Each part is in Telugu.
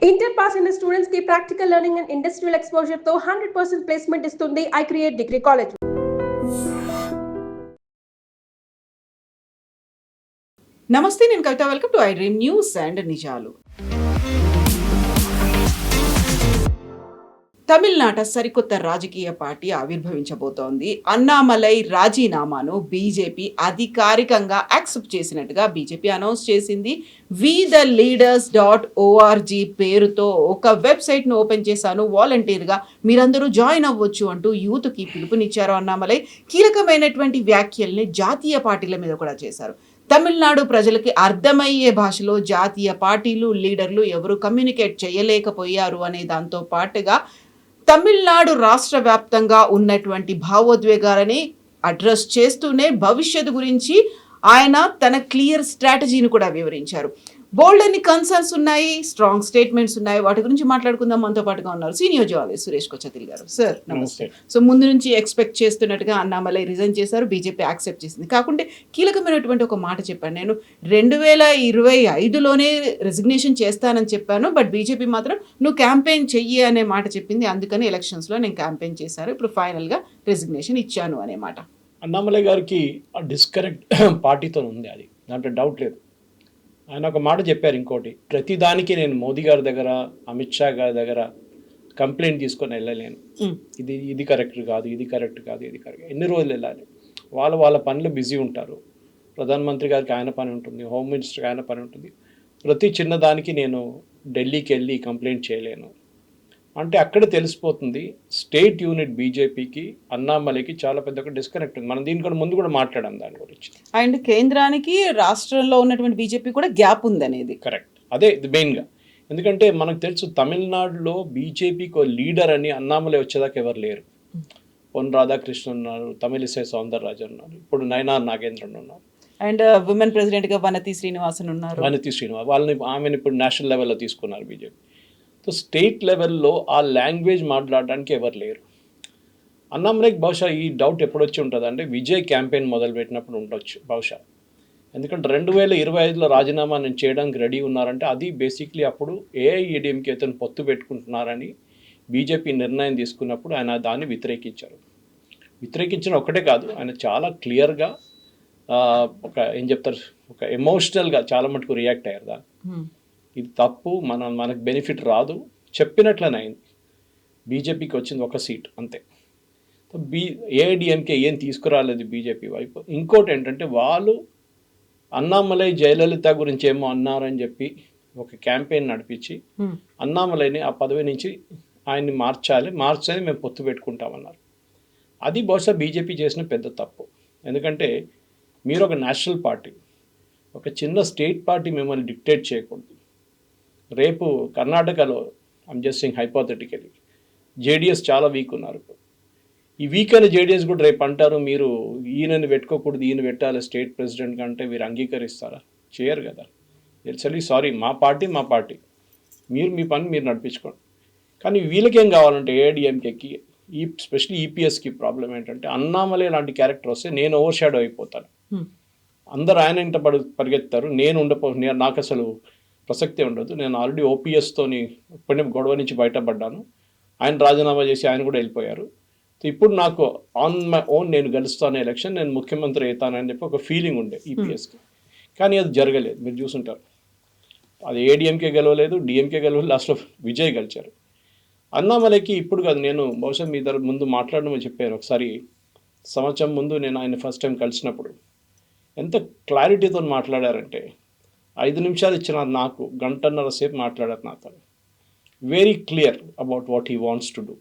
ఇంటర్ పాస్ అయిన స్టూడెంట్స్ కి practical learning and industrial exposure తో 100% ప్లేస్మెంట్ ఇస్తుంది ఐ క్రియేట్ డిగ్రీ కాలేజ్. నమస్తే, నేను Kavitha. Welcome to I dream news and నిజాలు. తమిళనాట సరికొత్త రాజకీయ పార్టీ ఆవిర్భవించబోతోంది. అన్నామలై రాజీనామాను బీజేపీ అధికారికంగా యాక్సెప్ట్ చేసినట్టుగా బీజేపీ అనౌన్స్ చేసింది. WeTheLeaders.org పేరుతో ఒక వెబ్సైట్ను ఓపెన్ చేశాను, వాలంటీర్గా మీరందరూ జాయిన్ అవ్వచ్చు అంటూ యూత్కి పిలుపునిచ్చారు అన్నామలై. కీలకమైనటువంటి వ్యాఖ్యల్ని జాతీయ పార్టీల మీద కూడా చేశారు. తమిళనాడు ప్రజలకి అర్థమయ్యే భాషలో జాతీయ పార్టీలు, లీడర్లు ఎవరు కమ్యూనికేట్ చేయలేకపోయారు అనే దాంతో పాటుగా తమిళనాడు రాష్ట్ర వ్యాప్తంగా ఉన్నటువంటి భావోద్వేగాలని అడ్రస్ చేస్తూనే భవిష్యత్తు గురించి ఆయన తన క్లియర్ స్ట్రాటజీని కూడా వివరించారు. బోల్డ్ అని కన్సర్న్స్ ఉన్నాయి, స్ట్రాంగ్ స్టేట్మెంట్స్ ఉన్నాయి. వాటి గురించి మాట్లాడుకుందాం. మనతో పాటుగా ఉన్నారు సీనియర్ జర్నలిస్ట్ సురేష్ కొచ్చతిల్ గారు. సార్ నమస్తే. సో ముందు నుంచి ఎక్స్పెక్ట్ చేస్తున్నట్టుగా అన్నామలై రిజైన్ చేశారు, బీజేపీ యాక్సెప్ట్ చేసింది. కాకుంటే కీలకమైనటువంటి ఒక మాట చెప్పాను, నేను 2025లోనే రెసిగ్నేషన్ చేస్తానని చెప్పాను, బట్ బీజేపీ మాత్రం నువ్వు క్యాంపెయిన్ చెయ్యి అనే మాట చెప్పింది. అందుకని ఎలక్షన్స్లో నేను క్యాంపెయిన్ చేశాను, ఇప్పుడు ఫైనల్గా రెసిగ్నేషన్ ఇచ్చాను అనే మాట. అన్నామలై గారికి డిస్కనెక్ట్ పార్టీతో ఉంది, అది దాంట్లో డౌట్ లేదు. ఆయన ఒక మాట చెప్పారు, ఇంకోటి, ప్రతిదానికి నేను మోదీ గారి దగ్గర, అమిత్ షా గారి దగ్గర కంప్లైంట్ తీసుకొని వెళ్ళలేను. ఇది కరెక్ట్ కాదు, ఇది కరెక్ట్ కాదు, ఇది కరెక్ట్. ఎన్ని రోజులు వెళ్ళాలి? వాళ్ళ పనులు బిజీ ఉంటారు. ప్రధానమంత్రి గారికి ఆయన పని ఉంటుంది, హోమ్ మినిస్టర్కి ఆయన పని ఉంటుంది. ప్రతి చిన్నదానికి నేను ఢిల్లీకి వెళ్ళి కంప్లైంట్ చేయలేను అంటే అక్కడ తెలిసిపోతుంది స్టేట్ యూనిట్ బీజేపీకి, అన్నామలైకి చాలా పెద్ద ఒక డిస్కనెక్ట్ ఉంది. మనం దీనికన్నా ముందు కూడా మాట్లాడాం దాని గురించి. అండ్ కేంద్రానికి రాష్ట్రంలో ఉన్నటువంటి బీజేపీ కూడా గ్యాప్ ఉంది అనేది కరెక్ట్. అదే ఇది మెయిన్గా. ఎందుకంటే మనకు తెలుసు తమిళనాడులో బీజేపీకి ఒక లీడర్ అని అన్నామలై వచ్చేదాకా ఎవరు లేరు. పొన్ రాధాకృష్ణన్ ఉన్నారు, తమిళిసై సౌందరరాజన్ ఉన్నారు, ఇప్పుడు నయనార్ నాగేంద్రన్ ఉన్నారు, అండ్ విమెన్ ప్రెసిడెంట్గా వనతి శ్రీనివాసన్ ఉన్నారు. ఆమెను ఇప్పుడు నేషనల్ లెవెల్లో తీసుకున్నారు బీజేపీ. సో స్టేట్ లెవెల్లో ఆ లాంగ్వేజ్ మాట్లాడడానికి ఎవరు లేరు. అన్నామలైకి బహుశా ఈ డౌట్ ఎప్పుడు వచ్చి ఉంటుంది అంటే విజయ్ క్యాంపెయిన్ మొదలుపెట్టినప్పుడు ఉండొచ్చు బహుశా. ఎందుకంటే 2025లో రాజీనామా నేను చేయడానికి రెడీ ఉన్నారంటే అది బేసిక్లీ అప్పుడు ఏఐఏడీఎంకే పొత్తు పెట్టుకుంటున్నారని బీజేపీ నిర్ణయం తీసుకున్నప్పుడు ఆయన దాన్ని వ్యతిరేకించారు. వ్యతిరేకించిన ఒకటే కాదు, ఆయన చాలా క్లియర్గా ఒక ఏం చెప్తారు, ఒక ఎమోషనల్గా చాలా మటుకు రియాక్ట్ అయ్యారు. దాన్ని ఇది తప్పు, మనకు బెనిఫిట్ రాదు చెప్పినట్లనే అయింది. బీజేపీకి వచ్చింది ఒక సీట్ అంతే. ఏఐడిఎంకే ఏం తీసుకురాలేదు బీజేపీ వైపు. ఇంకోటి ఏంటంటే వాళ్ళు అన్నామలై జయలలిత గురించి ఏమో అన్నారని చెప్పి ఒక క్యాంపెయిన్ నడిపించి అన్నామలైని ఆ పదవి నుంచి ఆయన్ని మార్చాలి మేము పొత్తు పెట్టుకుంటామన్నారు. అది బహుశా బీజేపీ చేసిన పెద్ద తప్పు. ఎందుకంటే మీరు ఒక నేషనల్ పార్టీ, ఒక చిన్న స్టేట్ పార్టీ మిమ్మల్ని డిక్టేట్ చేయకూడదు. రేపు కర్ణాటకలో I'm just saying hypothetically JDS చాలా వీక్ ఉన్నారు. ఈ వీక్ అయిన జేడిఎస్ కూడా రేపు అంటారు మీరు ఈయనని పెట్టుకోకూడదు, ఈయన పెట్టాలి స్టేట్ ప్రెసిడెంట్ కంటే మీరు అంగీకరిస్తారా? చేయరు కదా. సారీ, మా పార్టీ మీరు మీ పని మీరు నడిపించుకోండి. కానీ వీళ్ళకేం కావాలంటే ఏఐడిఎంకేకి స్పెషల్లీ ఈపీఎస్కి ప్రాబ్లం ఏంటంటే అన్నామలై లాంటి క్యారెక్టర్ వస్తే నేను ఓవర్ షాడో అయిపోతాను. అందరు ఆయన ఇంట పరిగెత్తారు, నేను నాకు అసలు ప్రసక్తే ఉండదు. నేను ఆల్రెడీ ఓపీఎస్తోని ఇప్పుడే గొడవ నుంచి బయటపడ్డాను. ఆయన రాజీనామా చేసి ఆయన కూడా వెళ్ళిపోయారు. ఇప్పుడు నాకు ఆన్ మై ఓన్ నేను గెలుస్తాను ఎలక్షన్, నేను ముఖ్యమంత్రి అవుతానని చెప్పి ఒక ఫీలింగ్ ఉండే ఈపీఎస్కి. కానీ అది జరగలేదు. మీరు చూసుంటారు, అది ఏడీఎంకే గెలవలేదు, డిఎంకే గెలవలేదు, లాస్ట్లో విజయ్ గెలిచారు. అన్నామలైకి ఇప్పుడు కాదు, నేను బహుశా మీ దగ్గర ముందు మాట్లాడమని చెప్పాను ఒకసారి, సంవత్సరం ముందు నేను ఆయన ఫస్ట్ టైం కలిసినప్పుడు ఎంత క్లారిటీతో మాట్లాడారంటే 5 నిమిషాలు ఇచ్చిన నాకు గంటన్నర సేపు మాట్లాడారు నాతో. Very clear about what he wants to do.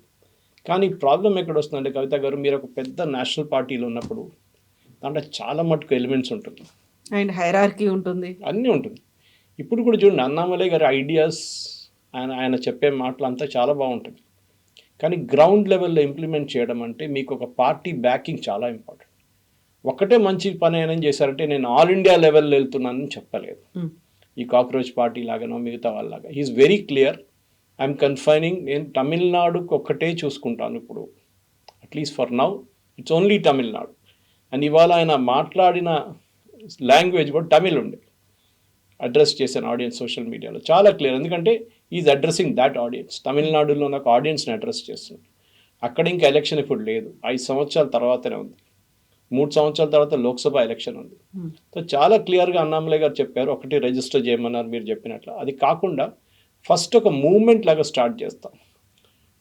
కానీ ప్రాబ్లం ఎక్కడ వస్తుందంటే కవిత గారు, మీరు ఒక పెద్ద నేషనల్ పార్టీలో ఉన్నప్పుడు దాంట్లో చాలా మటుకు ఎలిమెంట్స్ ఉంటుంది అండ్ హైరార్కీ ఉంటుంది, అన్నీ ఉంటుంది. ఇప్పుడు కూడా చూడండి, అన్నామలై గారి ఐడియాస్, ఆయన చెప్పే మాటలు అంతా చాలా బాగుంటుంది. కానీ గ్రౌండ్ లెవెల్లో ఇంప్లిమెంట్ చేయడం అంటే మీకు ఒక పార్టీ బ్యాకింగ్ చాలా ఇంపార్టెంట్. ఒక్కటే మంచి పని ఏమైనా చేశారంటే నేను ఆల్ ఇండియా లెవెల్లో వెళ్తున్నానని చెప్పలేదు. ఈ కాక్రోచ్ పార్టీ లాగానో మిగతా వాళ్ళలాగా. He's very clear, I'm confining, నేను తమిళనాడుకు ఒక్కటే చూసుకుంటాను ఇప్పుడు, at least for now it's only Tamil Nadu. And ఇవాళ ఆయన మాట్లాడిన లాంగ్వేజ్ కూడా తమిళ్ ఉండే. అడ్రస్ చేశాను ఆడియన్స్ సోషల్ మీడియాలో, చాలా క్లియర్. ఎందుకంటే ఈజ్ అడ్రస్సింగ్ దాట్ ఆడియన్స్. తమిళనాడులో నాకు ఆడియన్స్ని అడ్రస్ చేస్తున్నాడు. అక్కడ ఇంకా ఎలక్షన్ ఇప్పుడు లేదు, 5 సంవత్సరాల తర్వాతనే ఉంది. 3 సంవత్సరాల తర్వాత లోక్సభ ఎలక్షన్ ఉంది. సో చాలా క్లియర్గా అన్నామలై గారు చెప్పారు, ఒకటి రిజిస్టర్ చేయమన్నారు మీరు చెప్పినట్లు. అది కాకుండా ఫస్ట్ ఒక మూవ్మెంట్ లాగా స్టార్ట్ చేస్తాం.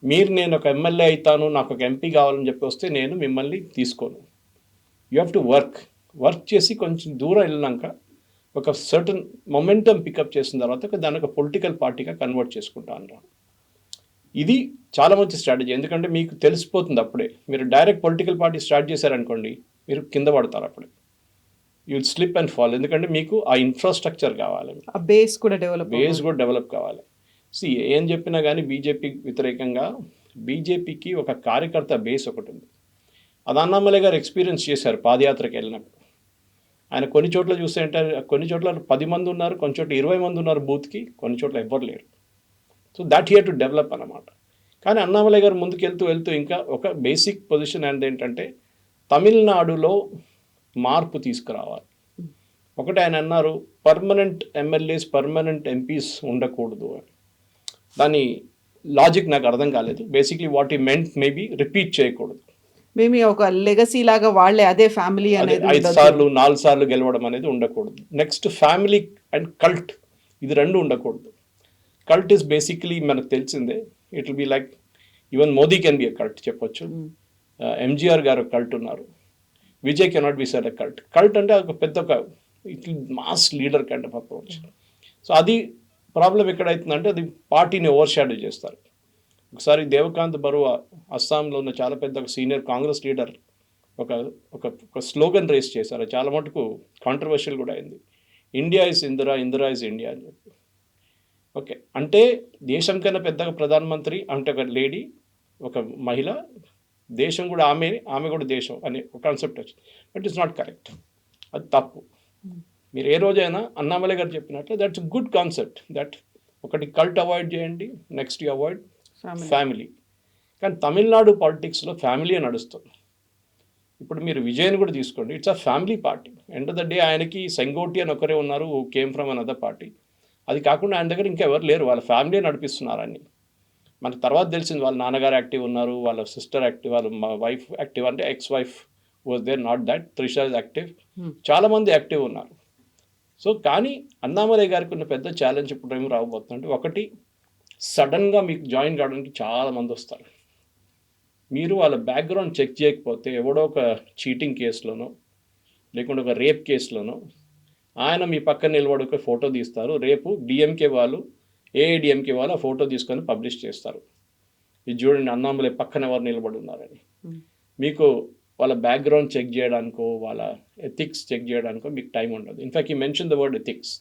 నేను ఒక ఎమ్మెల్యే అవుతాను, నాకు ఒక ఎంపీ కావాలని చెప్పి వస్తే నేను మిమ్మల్ని తీసుకోను. యూ హ్యావ్ టు వర్క్ చేసి కొంచెం దూరం వెళ్ళినాక ఒక సర్టన్ మొమెంటం పికప్ చేసిన తర్వాత దాన్ని ఒక పొలిటికల్ పార్టీగా కన్వర్ట్ చేసుకుంటా అన్నారు. ఇది చాలా మంచి స్ట్రాటజీ. ఎందుకంటే మీకు తెలిసిపోతుంది అప్పుడే. మీరు డైరెక్ట్ పొలిటికల్ పార్టీ స్టార్ట్ చేశారనుకోండి, మీరు కింద పడతారు అప్పుడే. You will slip and fall. ఎందుకంటే మీకు ఆ ఇన్ఫ్రాస్ట్రక్చర్ కావాలి, ఆ బేస్ కూడా డెవలప్ కావాలి. ఏం చెప్పినా కానీ బీజేపీ వ్యతిరేకంగా బీజేపీకి ఒక కార్యకర్త బేస్ ఒకటి ఉంది. అది అన్నామలై గారు ఎక్స్పీరియన్స్ చేశారు పాదయాత్రకి వెళ్ళినప్పుడు. ఆయన కొన్ని చోట్ల చూస్తే అంటే కొన్ని చోట్ల 10 మంది ఉన్నారు, కొన్ని చోట్ల 20 మంది ఉన్నారు బూత్కి, కొన్ని చోట్ల ఎవ్వరు లేరు. So that here to develop అన్నమాట. కానీ అన్నామలై గారు ముందుకు వెళ్తూ ఇంకా ఒక బేసిక్ పొజిషన్ అనేది ఏంటంటే తమిళనాడులో మార్పు తీసుకురావాలి. ఒకటి ఆయన అన్నారు, పర్మనెంట్ ఎమ్మెల్యేస్ పర్మనెంట్ ఎంపీస్ ఉండకూడదు అని. దాని లాజిక్ నాకు అర్థం కాలేదు. బేసిక్లీ వాట్ ఈ మెంట్ మేబీ రిపీట్ చేయకూడదు. మేబీ ఒక లెగసీ లాగా వాళ్ళే అదే ఫ్యామిలీ అనేది 5 సార్లు 4 సార్లు గెలవడం అనేది ఉండకూడదు. నెక్స్ట్ ఫ్యామిలీ అండ్ కల్ట్, ఇది రెండు ఉండకూడదు. కల్ట్ ఇస్ బేసిక్లీ మనకు తెలిసిందే, it will be like even Modi can be a cult చెప్పొచ్చు. ఎంజీఆర్ గారు కల్ట్ ఉన్నారు, Vijay cannot be said a cult అంటే ఒక పెద్ద it mass leader kind of approach. So అది ప్రాబ్లం ఎక్కడైతుందంటే అది పార్టీని ఓవర్ షాడో చేస్తారు. ఒకసారి దేవకాంత్ బరువా అస్సాంలో ఉన్న చాలా పెద్ద ఒక సీనియర్ కాంగ్రెస్ లీడర్ ఒక స్లోగన్ రేస్ చేశారు, చాలా మటుకు కాంట్రవర్షియల్ కూడా అయింది. India is Indira, Indira is India అని చెప్పి. ఓకే, అంటే దేశం కన్నా పెద్దగా ప్రధానమంత్రి అంటే ఒక లేడీ, ఒక మహిళ, దేశం కూడా ఆమె కూడా దేశం అనే ఒక కాన్సెప్ట్ వచ్చింది. బట్ ఇట్స్ నాట్ కరెక్ట్, అది తప్పు. మీరు ఏ రోజైనా అన్నామలై గారు చెప్పినట్లు దట్స్ గుడ్ కాన్సెప్ట్, దట్ ఒకటి కల్ట్ అవాయిడ్ చేయండి, నెక్స్ట్ యూ అవాయిడ్ ఫ్యామిలీ. కానీ తమిళనాడు పాలిటిక్స్లో ఫ్యామిలీ నడుస్తుంది. ఇప్పుడు మీరు విజయ్ని కూడా తీసుకోండి, it's a family party. End of the day ఆయనకి సెంగోటి అని ఒకరే ఉన్నారు, కేమ్ ఫ్రమ్ అనదర్ పార్టీ. అది కాకుండా ఆయన దగ్గర ఇంకా ఎవరు లేరు, వాళ్ళ ఫ్యామిలీ నడిపిస్తున్నారని మనకు తర్వాత తెలిసింది. వాళ్ళ నాన్నగారు యాక్టివ్ ఉన్నారు, వాళ్ళ సిస్టర్ యాక్టివ్, వాళ్ళ వైఫ్ యాక్టివ్, అంటే ex wife was there, not that Trisha is active, చాలామంది యాక్టివ్ ఉన్నారు. సో కానీ అన్నామలై గారికి ఉన్న పెద్ద ఛాలెంజ్ ఇప్పుడు ఏమి రాబోతుందంటే, ఒకటి సడన్గా మీకు జాయిన్ కావడానికి చాలామంది వస్తారు. మీరు వాళ్ళ బ్యాక్గ్రౌండ్ చెక్ చేయకపోతే ఎవడో ఒక చీటింగ్ కేసులోనో లేకుంటే ఒక రేప్ కేసులోనో ఆయన మీ పక్కన నిలబడి ఒక ఫోటో తీస్తారు. రేపు డిఎంకే వాళ్ళు, ఏఐడిఎంకే వాళ్ళు ఆ ఫోటో తీసుకొని పబ్లిష్ చేస్తారు, ఇది చూడండి అన్నామలై పక్కన ఎవరు నిలబడి ఉన్నారని. మీకు వాళ్ళ బ్యాక్గ్రౌండ్ చెక్ చేయడానికో వాళ్ళ ఎథిక్స్ చెక్ చేయడానికో మీకు టైం ఉండదు. ఇన్ఫ్యాక్ట్ ఈ mention the word ethics.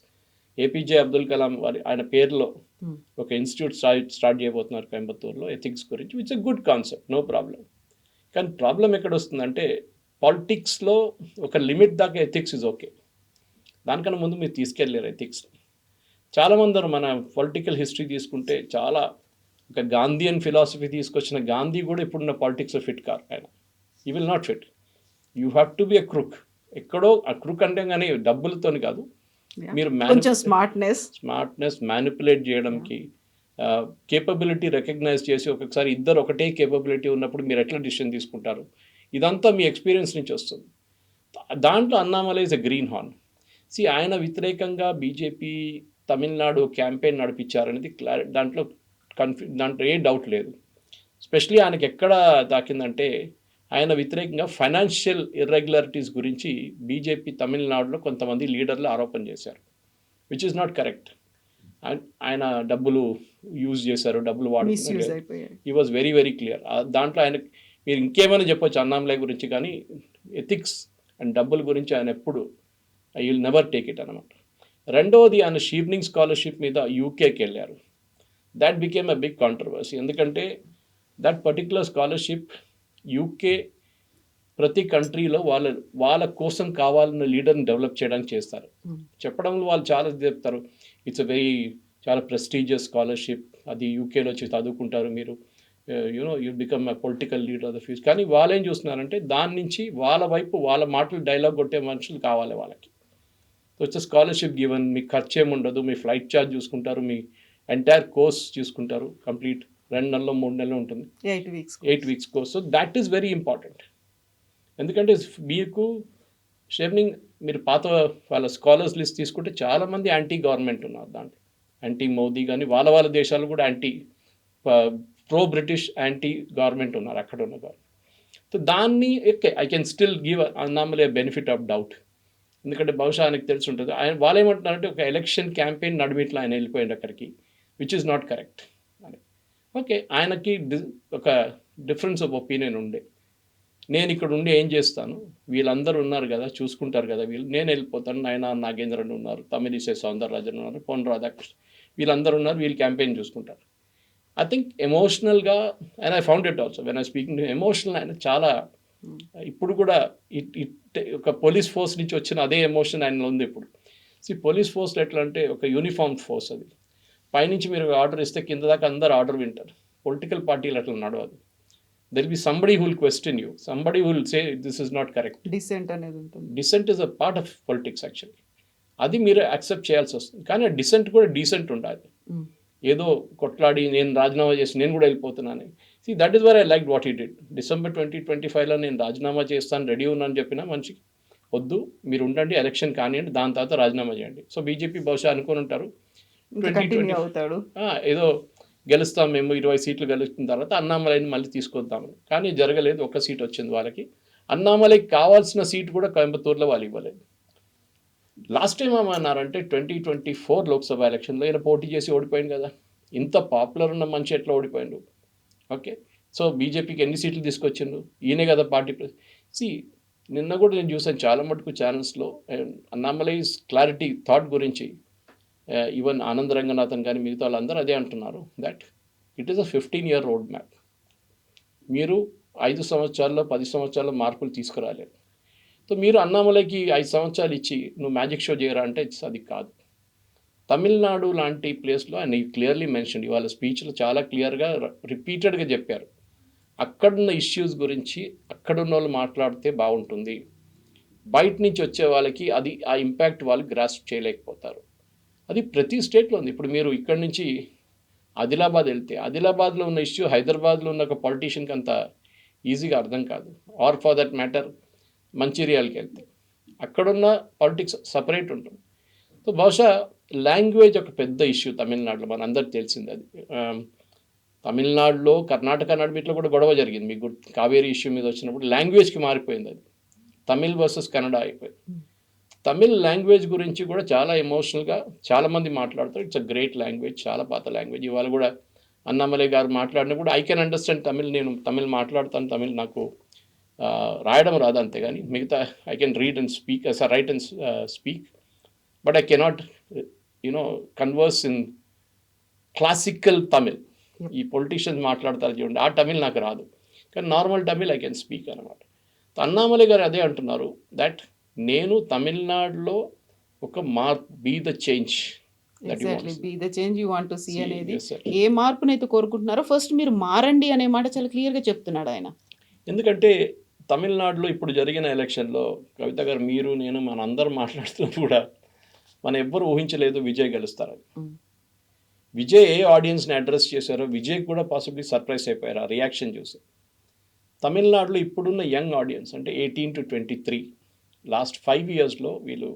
APJ Abdul Kalam ఆయన పేరులో ఒక ఇన్స్టిట్యూట్ స్టార్ట్ చేయబోతున్నారు కోయంబత్తూరులో ఎథిక్స్ గురించి, it's a good concept, no problem. కానీ ప్రాబ్లం ఎక్కడ వస్తుందంటే పాలిటిక్స్లో ఒక లిమిట్ దాకా ఎథిక్స్ ఇస్ ఓకే, దానికన్నా ముందు మీరు తీసుకెళ్ళారు ఎథిక్స్. చాలామంది మన పొలిటికల్ హిస్టరీ తీసుకుంటే చాలా ఒక గాంధీయన్ ఫిలాసఫీ తీసుకొచ్చిన గాంధీ కూడా ఇప్పుడున్న పాలిటిక్స్లో ఫిట్ కారు ఆయన. You will not fit, you have to be ఎ క్రుక్. ఎక్కడో ఆ క్రుక్ అంటే కానీ డబ్బులతో కాదు, మీరు స్మార్ట్నెస్ మ్యానిపులేట్ చేయడానికి, కేపబిలిటీ రికగ్నైజ్ చేసి ఒక్కొక్కసారి ఇద్దరు ఒకటే కేపబిలిటీ ఉన్నప్పుడు మీరు ఎట్లా డిసిషన్ తీసుకుంటారు, ఇదంతా మీ ఎక్స్పీరియన్స్ నుంచి వస్తుంది. దాంట్లో Annamalai is a green horn. ఆయన వ్యతిరేకంగా బీజేపీ తమిళనాడు క్యాంపెయిన్ నడిపించారనేది దాంట్లో ఏ డౌట్ లేదు. స్పెషలీ ఆయనకి ఎక్కడ తాకిందంటే ఆయన వ్యతిరేకంగా ఫైనాన్షియల్ ఇర్రెగ్యులారిటీస్ గురించి బీజేపీ తమిళనాడులో కొంతమంది లీడర్లు ఆరోపణ చేశారు, విచ్ ఇస్ నాట్ కరెక్ట్. ఆయన డబ్బులు యూజ్ చేశారు, డబ్బులు వాడుతున్నారు. He was very very clear. దాంట్లో ఆయన మీరు ఇంకేమైనా చెప్పొచ్చు అన్నామలై గురించి, కానీ ఎథిక్స్ అండ్ డబ్బుల గురించి ఆయన ఎప్పుడు I will never take it అనమాట. రెండవది, ఆయన షీవ్నింగ్ స్కాలర్షిప్ మీద యూకేకి వెళ్ళారు. That became a big controversy. ఎందుకంటే దట్ పర్టికులర్ స్కాలర్షిప్ యూకే ప్రతి కంట్రీలో వాళ్ళ కోసం కావాలన్న లీడర్ని డెవలప్ చేయడానికి చేస్తారు. చెప్పడంలో వాళ్ళు చాలా చెప్తారు, ఇట్స్ ఎ చాలా ప్రెస్టీజియస్ స్కాలర్షిప్, అది యూకేలో వచ్చి చదువుకుంటారు మీరు, you become a political leader of the future. కానీ వాళ్ళు ఏం చూస్తున్నారంటే దాని నుంచి వాళ్ళ వైపు వాళ్ళ మాటలు డైలాగ్ కొట్టే మనుషులు కావాలి వాళ్ళకి. వచ్చే స్కాలర్షిప్ గివెన్, మీకు ఖర్చు ఏమి ఉండదు, మీ ఫ్లైట్ ఛార్జ్ చూసుకుంటారు, మీ ఎంటైర్ కోర్స్ చూసుకుంటారు, కంప్లీట్ 2 నెలలు 3 నెలలు ఉంటుంది, 8 weeks course. So that is very important. ఎందుకంటే మీకు షేర్నింగ్ మీరు పాత వాళ్ళ స్కాలర్స్ లిస్ట్ తీసుకుంటే చాలామంది యాంటీ గవర్నమెంట్ ఉన్నారు దాంట్లో, యాంటీ మోదీ కానీ వాళ్ళ దేశాలు కూడా anti pro British anti government ఉన్నారు అక్కడ ఉన్న గవర్నమెంట్. సో దాన్ని I can still give Annamalai benefit of doubt. ఎందుకంటే బహుశా ఆయనకు తెలిసి ఉంటుంది. వాళ్ళు ఏమంటున్నారంటే ఒక ఎలక్షన్ క్యాంపెయిన్ నడిమిట్లో ఆయన వెళ్ళిపోయింది అక్కడికి, విచ్ ఈజ్ నాట్ కరెక్ట్ అని. ఓకే, ఆయనకి ఒక డిఫరెన్స్ ఆఫ్ ఒపీనియన్ ఉండే, నేను ఇక్కడ ఉండి ఏం చేస్తాను, వీళ్ళందరూ ఉన్నారు కదా చూసుకుంటారు కదా వీళ్ళు, నేను వెళ్ళిపోతాను, నాగేంద్రన్ ఉన్నారు, తమిళిసై సౌందరరాజన్ ఉన్నారు, పొన్ రాధాకృష్ణ, వీళ్ళందరూ ఉన్నారు, వీళ్ళు క్యాంపెయిన్ చూసుకుంటారు. ఐ థింక్ ఎమోషనల్గా, and I found it also when I speaking, emotional ఆయన చాలా ఇప్పుడు కూడా ఒక పోలీస్ ఫోర్స్ నుంచి వచ్చిన అదే ఎమోషన్ ఆయనలో ఉంది ఇప్పుడు. పోలీస్ ఫోర్స్ ఎట్లా అంటే ఒక యూనిఫామ్ ఫోర్స్, అది పైనుంచి మీరు ఆర్డర్ ఇస్తే కింద దాకా అందరు ఆర్డర్ వింటారు. పొలిటికల్ పార్టీలు అట్లా నడవదు. There will be somebody who will question you, somebody who will say this is not correct. Dissent అనేది ఉంటుంది. Dissent is a part of politics actually. అది మీరు యాక్సెప్ట్ చేయాల్సి వస్తుంది. కానీ ఆ డిసెంట్ కూడా డీసెంట్ ఉండాలి. ఏదో కొట్లాడి నేను రాజీనామా చేసి నేను కూడా వెళ్ళిపోతున్నాను. That is were I like what he did. December 2025లో నేను రాజీనామా చేస్తాను, రెడీ ఉన్నాను చెప్పిన మనిషికి వద్దు, మీరు ఉండండి, ఎలక్షన్ కానివ్వండి, దాని తర్వాత రాజీనామా చేయండి. సో బీజేపీ బహుశా అనుకుని ఉంటారు ఏదో గెలుస్తాం మేము, 20 సీట్లు గెలుస్తున్న తర్వాత అన్నామలైని మళ్ళీ తీసుకొద్దామని. కానీ జరగలేదు, 1 సీట్ వచ్చింది వాళ్ళకి. అన్నామలైకి కావాల్సిన సీట్ కూడా కోయంబత్తూరులో వాళ్ళు ఇవ్వలేదు. లాస్ట్ టైం ఏమన్నారంటే 2024 లోక్సభ ఎలక్షన్లో ఈయన పోటీ చేసి ఓడిపోయింది కదా, ఇంత పాపులర్ ఉన్న మనిషి ఎట్లా ఓడిపోయిండు? ఓకే, సో బీజేపీకి ఎన్ని సీట్లు తీసుకొచ్చిండు? ఈయనే కదా పార్టీ. నిన్న కూడా నేను చూసాను చాలా మటుకు ఛానల్స్లో అన్నామలైస్ క్లారిటీ థాట్ గురించి, ఈవెన్ ఆనంద్ రంగనాథన్ కానీ మిగతా వాళ్ళందరూ అదే అంటున్నారు, that it is a 15-year road map. మీరు 5 సంవత్సరాల్లో 10 సంవత్సరాల్లో మార్పులు తీసుకురాలేరు. సో మీరు అన్నామలైకి 5 సంవత్సరాలు ఇచ్చి నువ్వు మ్యాజిక్ షో చేయరా అంటే అది కాదు. తమిళనాడు లాంటి ప్లేస్లో ఆయన క్లియర్లీ మెన్షన్, ఇవాళ స్పీచ్లో చాలా క్లియర్గా రిపీటెడ్గా చెప్పారు, అక్కడున్న ఇష్యూస్ గురించి అక్కడున్న వాళ్ళు మాట్లాడితే బాగుంటుంది, బయట నుంచి వచ్చే వాళ్ళకి అది ఆ ఇంపాక్ట్ వాళ్ళు గ్రాస్ప్ చేయలేకపోతారు. అది ప్రతి స్టేట్లో ఉంది. ఇప్పుడు మీరు ఇక్కడి నుంచి ఆదిలాబాద్ వెళ్తే ఆదిలాబాద్లో ఉన్న ఇష్యూ హైదరాబాద్లో ఉన్న ఒక పొలిటీషియన్కి అంత ఈజీగా అర్థం కాదు. ఆర్ ఫర్ దట్ మ్యాటర్ మంచిర్యాలకి వెళ్తే అక్కడున్న పాలిటిక్స్ సపరేట్ ఉంటుంది. సో బహుశా లాంగ్వేజ్ ఒక పెద్ద ఇష్యూ తమిళనాడులో, మన అందరికి తెలిసింది. అది తమిళనాడులో కర్ణాటక నడిమిట్లో కూడా గొడవ జరిగింది, మీకు కావేరీ ఇష్యూ మీద వచ్చినప్పుడు లాంగ్వేజ్కి మారిపోయింది. అది తమిళ్ వర్సెస్ కన్నడ అయిపోయింది. తమిళ్ లాంగ్వేజ్ గురించి కూడా చాలా ఎమోషనల్గా చాలామంది మాట్లాడతారు. ఇట్స్ అ గ్రేట్ లాంగ్వేజ్, చాలా పాత లాంగ్వేజ్. ఇవాళ కూడా అన్నామలై గారు మాట్లాడినా కూడా ఐ కెన్ అండర్స్టాండ్ తమిళ్, నేను తమిళ్ మాట్లాడతాను, తమిళ్ నాకు రాయడం రాదు అంతే, కానీ మిగతా I can read and speak, write and speak, but I cannot converse in classical Tamil. ఈ పొలిటీషియన్స్ మాట్లాడతారు చూడండి, ఆ తమిళ్ నాకు రాదు, కానీ normal Tamil I can speak అనమాట. అన్నామలై గారు అదే అంటున్నారు, దట్ నేను తమిళనాడులో ఒక be the change, be the change you want to see అనేది, ఏ మార్పునైతే కోరుకుంటున్నారో ఫస్ట్ మీరు మారండి అనే మాట చాలా క్లియర్గా చెప్తున్నాడు ఆయన. ఎందుకంటే తమిళనాడులో ఇప్పుడు జరిగిన ఎలక్షన్లో కవిత గారు, మీరు, నేను, మన అందరం మాట్లాడుతున్నప్పుడు కూడా మనం ఎవ్వరు ఊహించలేదు విజయ్ గెలుస్తారని. విజయ్ ఏ ఆడియన్స్ని అడ్రస్ చేశారో విజయ్ కూడా పాసిబ్లీ సర్ప్రైజ్ అయిపోయారు ఆ రియాక్షన్ చూసి. తమిళనాడులో ఇప్పుడున్న యంగ్ ఆడియన్స్ అంటే 18 to 23 లాస్ట్ 5 yearsలో వీళ్ళు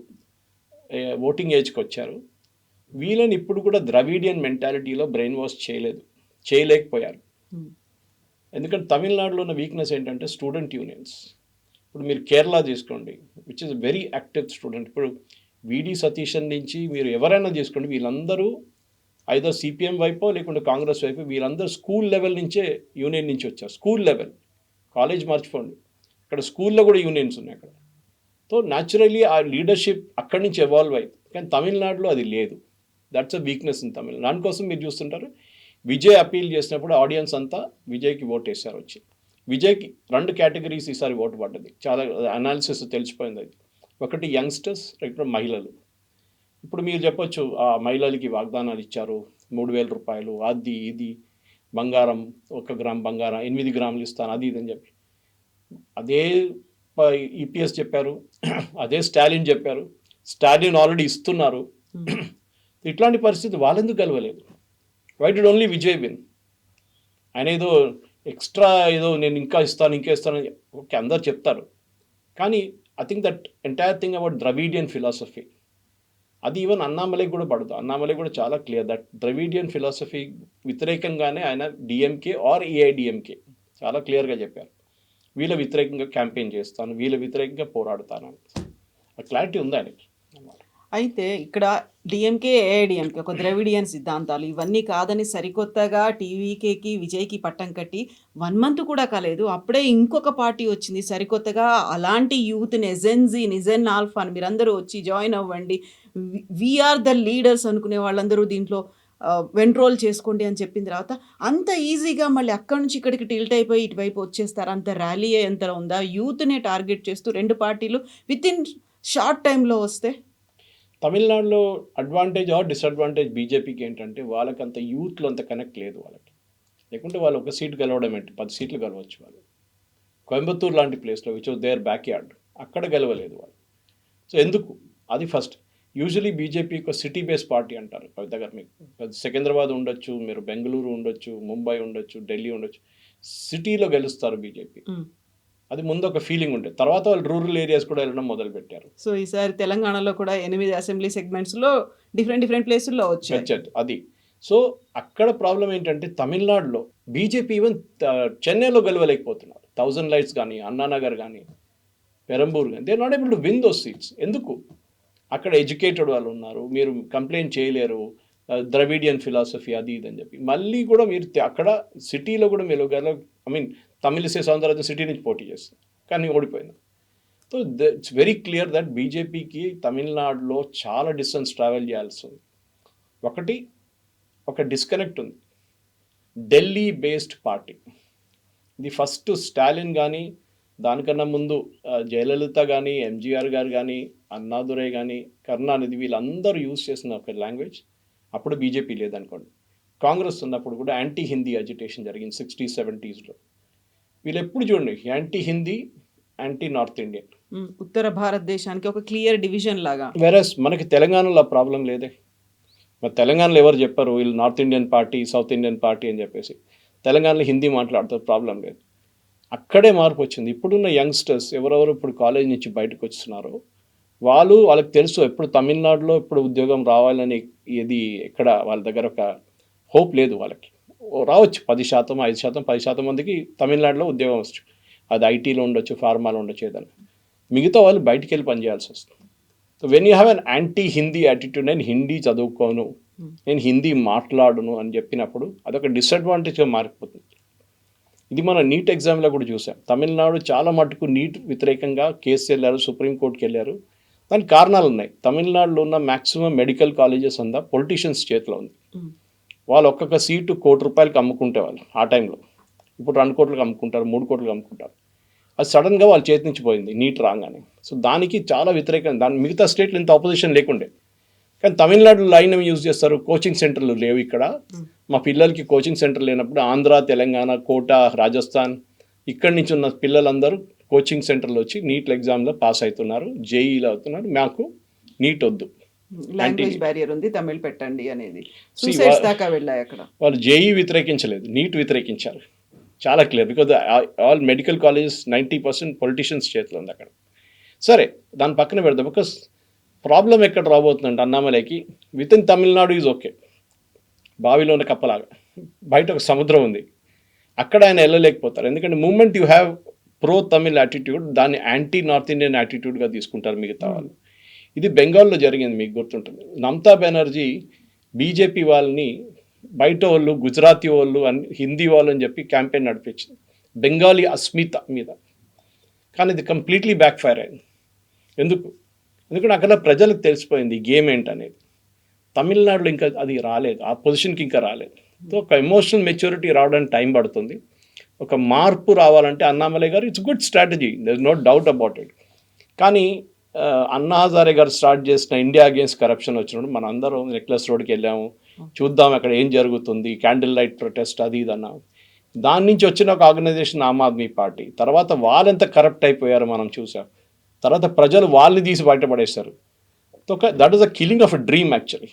ఓటింగ్ ఏజ్కి వచ్చారు. వీళ్ళని ఇప్పుడు కూడా ద్రవిడియన్ మెంటాలిటీలో బ్రెయిన్ వాష్ చేయలేకపోయారు. ఎందుకంటే తమిళనాడులో ఉన్న వీక్నెస్ ఏంటంటే స్టూడెంట్ యూనియన్స్. ఇప్పుడు మీరు కేరళ తీసుకోండి, which is very active student. ఇప్పుడు విడి సతీశన్ నుంచి మీరు ఎవరైనా తీసుకోండి, వీళ్ళందరూ ఐదర్ సిపిఎం వైపో లేకుంటే కాంగ్రెస్ వైపు, వీళ్ళందరూ స్కూల్ లెవెల్ నుంచే యూనియన్ నుంచి వచ్చారు. స్కూల్ లెవెల్, కాలేజ్ మర్చిపోండి, ఇక్కడ స్కూల్లో కూడా యూనియన్స్ ఉన్నాయి అక్కడ. సో న్యాచురల్లీ ఆ లీడర్షిప్ అక్కడి నుంచి ఎవాల్వ్ అయింది. కానీ తమిళనాడులో అది లేదు. దట్స్ అ వీక్నెస్ ఇన్ తమిళ. దానికోసం మీరు చూస్తుంటారు విజయ్ అపీల్ చేసినప్పుడు ఆడియన్స్ అంతా విజయ్కి ఓట్ వేశారు. వచ్చి విజయ్కి 2 కేటగిరీస్ ఈసారి ఓటు పడ్డది. చాలా అనాలిసిస్ తెలిసిపోయింది అది. ఒకటి యంగ్స్టర్స్, ఇప్పుడు మహిళలు. ఇప్పుడు మీరు చెప్పొచ్చు ఆ మహిళలకి వాగ్దానాలు ఇచ్చారు, 3,000 రూపాయలు, అది ఇది, బంగారం 1 గ్రామ్ బంగారం 8 గ్రాములు ఇస్తాను, అది ఇది అని చెప్పి అదే ఈపీఎస్ చెప్పారు, అదే స్టాలిన్ చెప్పారు. స్టాలిన్ ఆల్రెడీ ఇస్తున్నారు. ఇట్లాంటి పరిస్థితి వాళ్ళెందుకు గెలవలేదు? Why did only Vijay win? ఆయన ఏదో ఎక్స్ట్రా ఏదో నేను ఇంకా ఇస్తాను ఓకే అందరు చెప్తారు, కానీ I think that entire thing about Dravidian philosophy అది ఈవెన్ అన్నామలై కూడా పడదు. అన్నామలై కూడా చాలా క్లియర్ దట్ ద్రవిడియన్ ఫిలాసఫీ వ్యతిరేకంగానే ఆయన డిఎంకే ఆర్ ఏఐడిఎంకే చాలా క్లియర్గా చెప్పారు, వీళ్ళ వ్యతిరేకంగా క్యాంపెయిన్ చేస్తాను, వీళ్ళ వ్యతిరేకంగా పోరాడుతాను అని. ఆ క్లారిటీ ఉంది ఆయనకి. అయితే ఇక్కడ డిఎంకే ఏఐడిఎంకే ఒక ద్రవిడియన్ సిద్ధాంతాలు ఇవన్నీ కాదని సరికొత్తగా టీవీకేకి విజయ్కి పట్టం కట్టి 1 month కూడా కాలేదు, అప్పుడే ఇంకొక పార్టీ వచ్చింది సరికొత్తగా. అలాంటి యూత్ని ఎజెన్జీ నిజెన్ ఆల్ఫా అని మీరందరూ వచ్చి జాయిన్ అవ్వండి, వీఆర్ ద లీడర్స్ అనుకునే వాళ్ళందరూ దీంట్లో వెంట్రోల్ చేసుకోండి అని చెప్పిన తర్వాత అంత ఈజీగా మళ్ళీ అక్కడి నుంచి ఇక్కడికి టిల్ట్ అయిపోయి ఇటువైపు వచ్చేస్తారు? అంత ర్యాలీ ఎంత ఉందా? యూత్నే టార్గెట్ చేస్తూ 2 పార్టీలు విత్ ఇన్ షార్ట్ టైంలో వస్తే? తమిళనాడులో అడ్వాంటేజ్ ఆర్ డిసడ్వాంటేజ్ బీజేపీకి ఏంటంటే వాళ్ళకి అంత యూత్లో అంత కనెక్ట్ లేదు వాళ్ళకి. లేకుంటే వాళ్ళు 1 సీట్ గెలవడం ఏంటి, 10 సీట్లు గెలవచ్చు వాళ్ళు. కోయంబత్తూర్ లాంటి ప్లేస్లో which was there backyard, అక్కడ గెలవలేదు వాళ్ళు. సో ఎందుకు? అది ఫస్ట్. యూజువలీ బీజేపీ ఒక సిటీ బేస్డ్ పార్టీ అంటారు. దగ్గర మీకు సికింద్రాబాద్ ఉండొచ్చు, మీరు బెంగళూరు ఉండొచ్చు, ముంబై ఉండొచ్చు, ఢిల్లీ ఉండొచ్చు, సిటీలో గెలుస్తారు బీజేపీ. అది ముందు ఒక ఫీలింగ్ ఉండే, తర్వాత వాళ్ళు రూరల్ ఏరియాస్ కూడా వెళ్ళడం మొదలుపెట్టారు. సో ఈసారి తెలంగాణలో కూడా 8 అసెంబ్లీ సెగ్మెంట్స్లో డిఫరెంట్ ప్లేసుల్లో వచ్చాయి అది. సో అక్కడ ప్రాబ్లం ఏంటంటే తమిళనాడులో బీజేపీ ఈవెన్ చెన్నైలో గెలవలేకపోతున్నారు. 1000 లైట్స్ కానీ, అన్నానగర్ కానీ, పెరంబూర్ కానీ, they are not able to win those seats. ఎందుకు? అక్కడ ఎడ్యుకేటెడ్ వాళ్ళు ఉన్నారు, మీరు కంప్లైంట్ చేయలేరు, ద్రవిడియన్ ఫిలాసఫీ అది ఇది అని చెప్పి. మళ్ళీ కూడా మీరు అక్కడ సిటీలో కూడా మీరు తమిళిసై సౌందరరాజన్ సిటీ నుంచి పోటీ చేస్తారు, కానీ ఓడిపోయింది. So it's very clear that బీజేపీకి తమిళనాడులో చాలా డిస్టెన్స్ ట్రావెల్ చేయాల్సి ఉంది. ఒక డిస్కనెక్ట్ ఉంది. ఢిల్లీ బేస్డ్ పార్టీ ఇది ఫస్ట్ స్టాలిన్ కానీ, దానికన్నా ముందు జయలలిత కానీ, ఎంజీఆర్ గారు కానీ, అన్నాదురై కానీ, కరుణానిధి వీళ్ళందరూ యూజ్ చేసిన ఒక లాంగ్వేజ్. అప్పుడు బీజేపీ లేదనుకోండి. కాంగ్రెస్ ఉన్నప్పుడు కూడా యాంటీ హిందీ అజిటేషన్ జరిగింది 60s, 70sలో. వీళ్ళు ఎప్పుడు చూడండి anti Hindi, anti north Indian, ఉత్తర భారతదేశానికి ఒక క్లియర్ డివిజన్ లాగా. వెరస్ మనకి తెలంగాణలో ఆ ప్రాబ్లం లేదే. మరి తెలంగాణలో ఎవరు చెప్పారు వీళ్ళు north Indian party, south Indian party అని చెప్పేసి? తెలంగాణలో హిందీ మాట్లాడుతారు, ప్రాబ్లం లేదు. అక్కడే మార్పు వచ్చింది. ఇప్పుడున్న యంగ్స్టర్స్ ఎవరెవరు ఇప్పుడు కాలేజ్ నుంచి బయటకు వస్తున్నారో వాళ్ళకి తెలుసు ఎప్పుడు తమిళనాడులో ఇప్పుడు ఉద్యోగం రావాలని ఇది ఎక్కడ వాళ్ళ దగ్గర ఒక హోప్ లేదు. వాళ్ళకి రావచ్చు 10%, 5%, 10% మందికి తమిళనాడులో ఉద్యోగం వచ్చు. అది ఐటీలో ఉండొచ్చు, ఫార్మాలో ఉండొచ్చు, ఏదైనా. మిగతా వాళ్ళు బయటికి వెళ్ళి పనిచేయాల్సి వస్తుంది. So when you have an anti Hindi attitude, నేను హిందీ చదువుకోను, నేను హిందీ మాట్లాడను అని చెప్పినప్పుడు అదొక డిసడ్వాంటేజ్గా మారిపోతుంది. ఇది మన నీట్ ఎగ్జామ్లో కూడా చూసాం. తమిళనాడు చాలా మటుకు నీట్ వ్యతిరేకంగా కేసు వెళ్ళారు, సుప్రీంకోర్టుకి వెళ్ళారు. దానికి కారణాలు ఉన్నాయి. తమిళనాడులో ఉన్న మ్యాక్సిమం మెడికల్ కాలేజెస్ అంతా పొలిటీషియన్స్ చేతిలో ఉంది. వాళ్ళు ఒక్కొక్క సీటు ₹1,00,00,000 అమ్ముకుంటే వాళ్ళు ఆ టైంలో, ఇప్పుడు 2 కోట్లకు అమ్ముకుంటారు, 3 కోట్లకు అమ్ముకుంటారు. అది సడన్గా వాళ్ళ చేతి నుంచి పోయింది నీట్ రాగానే. సో దానికి చాలా వ్యతిరేకంగా, దాని మిగతా స్టేట్లు ఇంత ఆపోజిషన్ లేకుండే. కానీ తమిళనాడులో లైన్ యూజ్ చేస్తారు, కోచింగ్ సెంటర్లు లేవు ఇక్కడ. మా పిల్లలకి కోచింగ్ సెంటర్ లేనప్పుడు ఆంధ్ర, తెలంగాణ, కోటా, రాజస్థాన్ ఇక్కడి నుంచి ఉన్న పిల్లలందరూ కోచింగ్ సెంటర్లో వచ్చి నీట్ ఎగ్జామ్లో పాస్ అవుతున్నారు, జేఈలో అవుతున్నారు. మాకు నీట్ వద్దు, లాంగ్వేజ్ బ్యారియర్ ఉంది, తమిళ్ పెట్టండి అనేది సూసైడ్స్ దాకా వెళ్ళాయి అక్కడ. వాళ్ళు జేఈ వ్యతిరేకించలేదు, నీట్ వ్యతిరేకించారు. చాలా clear, because all medical colleges 90% politicians చేతిలో ఉంది అక్కడ. సరే దాని పక్కన పెడదాం. బికాస్ ప్రాబ్లం ఎక్కడ రాబోతుందంటే అన్నామలైకి with in Tamil Nadu is okay, బావిలో ఉన్న కప్పలాగా. బయట ఒక సముద్రం ఉంది, అక్కడ ఆయన వెళ్ళలేకపోతారు. ఎందుకంటే moment you have pro Tamil attitude, దాన్ని యాంటీ నార్త్ ఇండియన్ యాటిట్యూడ్గా తీసుకుంటారు మిగతా వాళ్ళు. ఇది బెంగాల్లో జరిగింది, మీకు గుర్తుంటుంది. మమతా బెనర్జీ బీజేపీ వాళ్ళని బయట వాళ్ళు, గుజరాతీ వాళ్ళు, హిందీ వాళ్ళు అని చెప్పి క్యాంపెయిన్ నడిపించింది బెంగాలీ అస్మిత మీద. కానీ ఇది కంప్లీట్లీ బ్యాక్ ఫైర్ అయింది. ఎందుకంటే అక్కడ ప్రజలకు తెలిసిపోయింది గేమ్ ఏంటనేది. తమిళనాడులో ఇంకా అది రాలేదు, ఆ పొజిషన్కి ఇంకా రాలేదు. సో ఒక ఎమోషనల్ మెచ్యూరిటీ రావడానికి టైం పడుతుంది. ఒక మార్పు రావాలంటే అన్నామలై గారు it's good strategy, there is no doubt about it. కానీ అన్నా హజారే గారు స్టార్ట్ చేసిన ఇండియా అగేన్స్ట్ కరప్షన్ వచ్చినప్పుడు మన అందరం నెక్లెస్ రోడ్కి వెళ్ళాము, చూద్దాం అక్కడ ఏం జరుగుతుంది, క్యాండిల్ లైట్ ప్రొటెస్ట్ అది ఇది అన్నాము. దాని నుంచి వచ్చిన ఒక ఆర్గనైజేషన్ ఆమ్ ఆద్మీ పార్టీ. తర్వాత వాళ్ళెంత కరప్ట్ అయిపోయారో మనం చూసాం. తర్వాత ప్రజలు వాళ్ళని తీసి బయటపడేస్తారు. That is a killing of a dream actually.